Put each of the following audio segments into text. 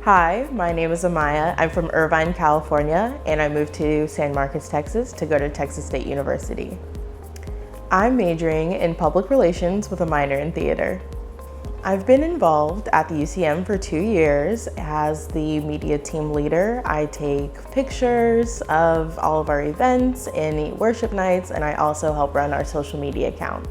Hi, my name is Amaya. I'm from Irvine, California, and I moved to San Marcos, Texas to go to Texas State University. I'm majoring in public relations with a minor in theater. I've been involved at the UCM for 2 years as the media team leader. I take pictures of all of our events and worship nights, and I also help run our social media account.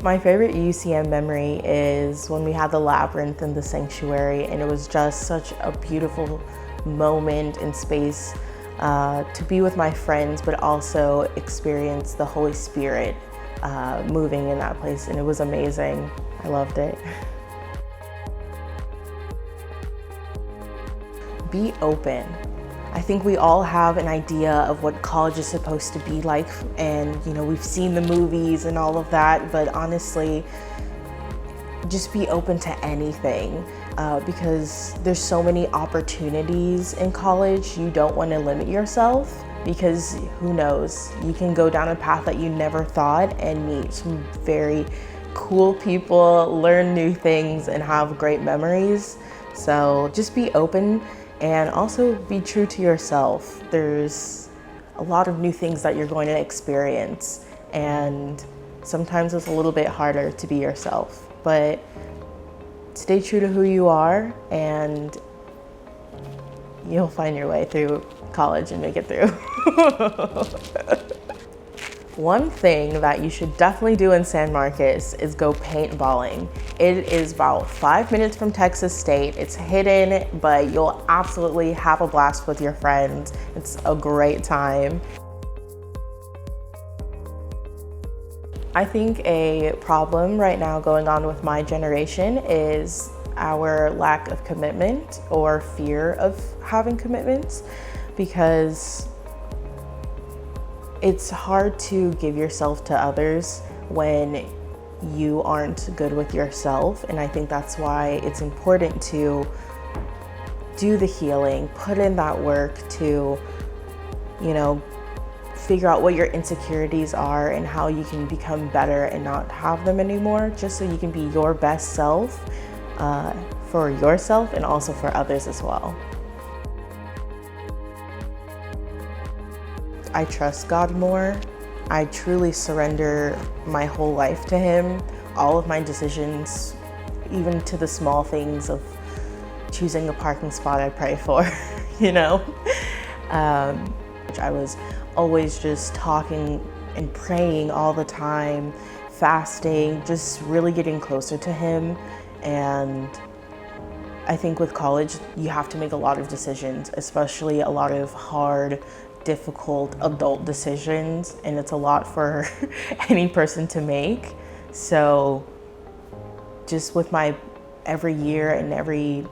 My favorite UCM memory is when we had the labyrinth in the sanctuary, and it was just such a beautiful moment and space to be with my friends, but also experience the Holy Spirit moving in that place, and it was amazing. I loved it. Be open. I think we all have an idea of what college is supposed to be like, and we've seen the movies and all of that, but honestly, just be open to anything because there's so many opportunities in college. You don't want to limit yourself because who knows, you can go down a path that you never thought and meet some very cool people, learn new things, and have great memories. So just be open. And also be true to yourself. There's a lot of new things that you're going to experience, and sometimes it's a little bit harder to be yourself, but stay true to who you are and you'll find your way through college and make it through. One thing that you should definitely do in San Marcos is go paintballing. It is about 5 minutes from Texas State. It's hidden, but you'll absolutely have a blast with your friends. It's a great time. I think a problem right now going on with my generation is our lack of commitment or fear of having commitments, because it's hard to give yourself to others when you aren't good with yourself. And I think that's why it's important to do the healing, put in that work to, figure out what your insecurities are and how you can become better and not have them anymore, just so you can be your best self for yourself and also for others as well. I trust God more. I truly surrender my whole life to Him. All of my decisions, even to the small things of choosing a parking spot, I pray for, I was always just talking and praying all the time, fasting, just really getting closer to Him. And I think with college, you have to make a lot of decisions, especially a lot of hard, difficult adult decisions, and it's a lot for any person to make. So just with my every year and every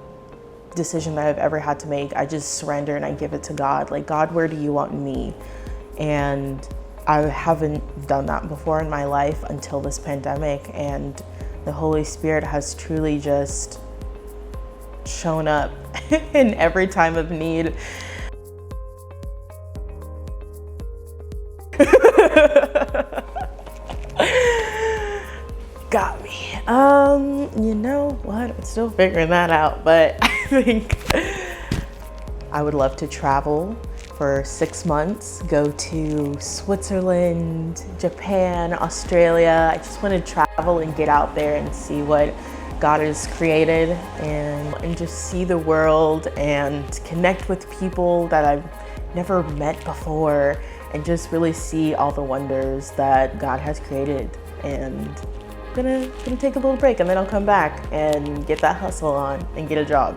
decision that I've ever had to make, I just surrender and I give it to God. Like, God, where do you want me? And I haven't done that before in my life until this pandemic, and the Holy Spirit has truly just shown up in every time of need. Got me. You know what? I'm still figuring that out, but I think I would love to travel for 6 months, go to Switzerland, Japan, Australia. I just want to travel and get out there and see what God has created and just see the world and connect with people that I've never met before, and just really see all the wonders that God has created. And I'm gonna take a little break, and then I'll come back and get that hustle on and get a job.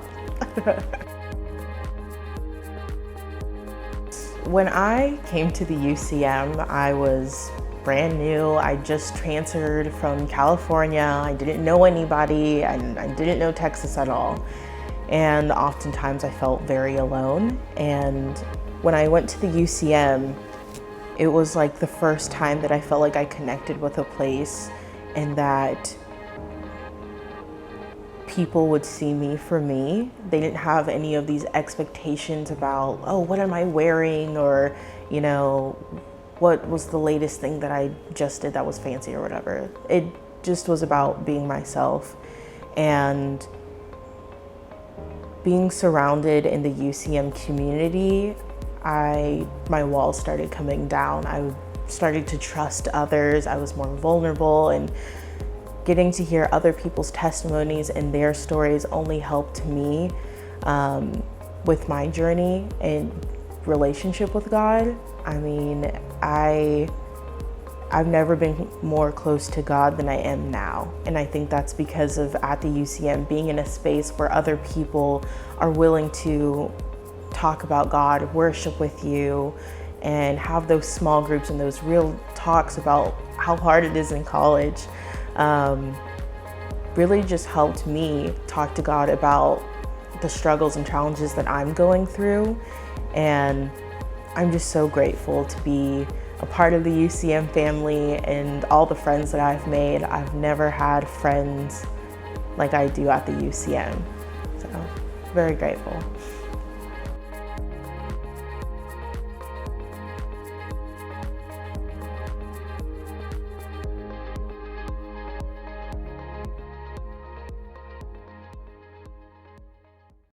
When I came to the UCM, I was brand new. I just transferred from California. I didn't know anybody, and I didn't know Texas at all. And oftentimes I felt very alone. And when I went to the UCM, it was like the first time that I felt like I connected with a place, and that people would see me for me. They didn't have any of these expectations about, oh, what am I wearing? Or, what was the latest thing that I just did that was fancy or whatever. It just was about being myself. And being surrounded in the UCM community, my walls started coming down. I started to trust others. I was more vulnerable, and getting to hear other people's testimonies and their stories only helped me with my journey and relationship with God. I mean, I've never been more close to God than I am now. And I think that's because of, at the UCM, being in a space where other people are willing to talk about God, worship with you, and have those small groups and those real talks about how hard it is in college. Really just helped me talk to God about the struggles and challenges that I'm going through. And I'm just so grateful to be a part of the UCM family and all the friends that I've made. I've never had friends like I do at the UCM. So, very grateful.